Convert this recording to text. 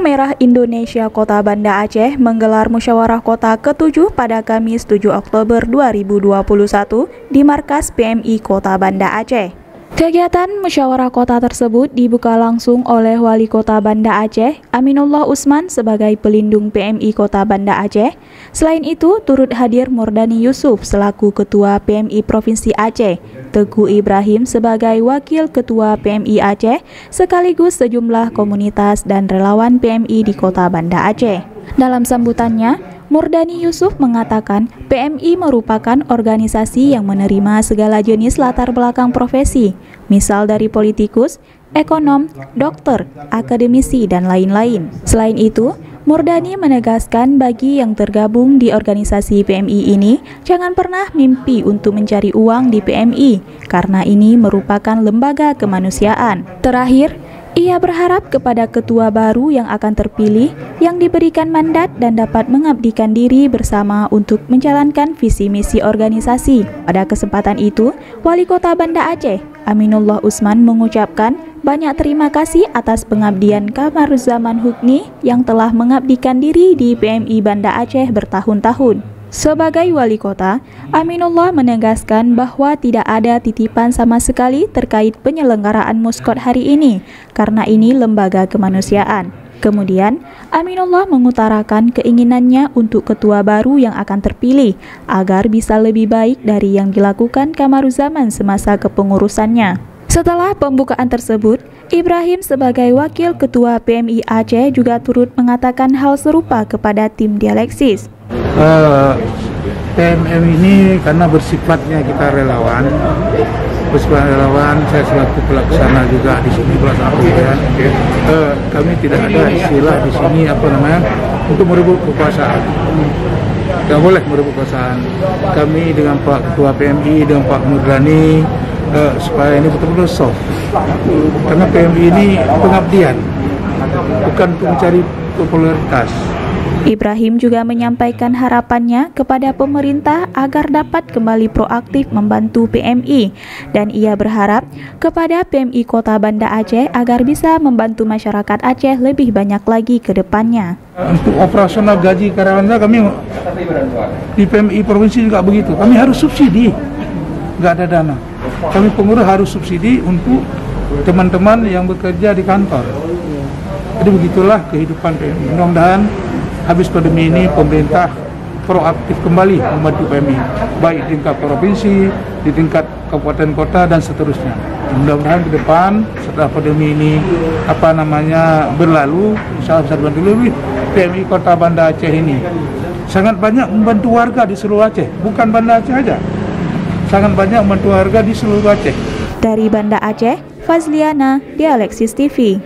Merah Indonesia Kota Banda Aceh menggelar musyawarah kota ke-7 pada Kamis 7 Oktober 2021 di markas PMI Kota Banda Aceh. Kegiatan musyawarah kota tersebut dibuka langsung oleh Wali Kota Banda Aceh, Aminullah Usman sebagai pelindung PMI Kota Banda Aceh. Selain itu, turut hadir Murdani Yusuf selaku Ketua PMI Provinsi Aceh, Teguh Ibrahim sebagai Wakil Ketua PMI Aceh, sekaligus sejumlah komunitas dan relawan PMI di Kota Banda Aceh. Dalam sambutannya, Murdani Yusuf mengatakan PMI merupakan organisasi yang menerima segala jenis latar belakang profesi, misal dari politikus, ekonom, dokter, akademisi, dan lain-lain. Selain itu, Murdani menegaskan bagi yang tergabung di organisasi PMI ini, jangan pernah mimpi untuk mencari uang di PMI, karena ini merupakan lembaga kemanusiaan. Terakhir, ia berharap kepada ketua baru yang akan terpilih yang diberikan mandat dan dapat mengabdikan diri bersama untuk menjalankan visi misi organisasi. Pada kesempatan itu, Wali Kota Banda Aceh, Aminullah Usman mengucapkan banyak terima kasih atas pengabdian Kamaruzzaman Hukni yang telah mengabdikan diri di PMI Banda Aceh bertahun-tahun. Sebagai wali kota, Aminullah menegaskan bahwa tidak ada titipan sama sekali terkait penyelenggaraan Muskot hari ini, karena ini lembaga kemanusiaan. Kemudian, Aminullah mengutarakan keinginannya untuk ketua baru yang akan terpilih, agar bisa lebih baik dari yang dilakukan Kamaruzzaman semasa kepengurusannya. Setelah pembukaan tersebut, Ibrahim sebagai Wakil Ketua PMI Aceh juga turut mengatakan hal serupa kepada tim dialeksis. PMM ini karena bersifatnya kita relawan, saya selaku pelaksana juga di sini pelaksana kami tidak ada istilah di sini untuk merebut kekuasaan. Tidak boleh merebut kekuasaan. Kami dengan Pak Ketua PMI, dengan Pak Murdani, supaya ini betul-betul soft. Karena PMI ini pengabdian, bukan untuk mencari popularitas. Ibrahim juga menyampaikan harapannya kepada pemerintah agar dapat kembali proaktif membantu PMI, dan ia berharap kepada PMI Kota Banda Aceh agar bisa membantu masyarakat Aceh lebih banyak lagi ke depannya. Untuk operasional gaji karyawan kami di PMI Provinsi juga begitu, kami harus subsidi, nggak ada dana. Kami pengurus harus subsidi untuk teman-teman yang bekerja di kantor. Jadi begitulah kehidupan PMI. Mudah-mudahan habis pandemi ini pemerintah proaktif kembali membantu PMI, baik di tingkat provinsi, di tingkat kabupaten kota, dan seterusnya. Mudah-mudahan ke depan setelah pandemi ini berlalu, insya Allah bisa dibantu lebih. PMI Kota Banda Aceh ini sangat banyak membantu warga di seluruh Aceh, bukan Banda Aceh aja, sangat banyak membantu warga di seluruh Aceh. Dari Banda Aceh, Fazliana, Dialeksis TV.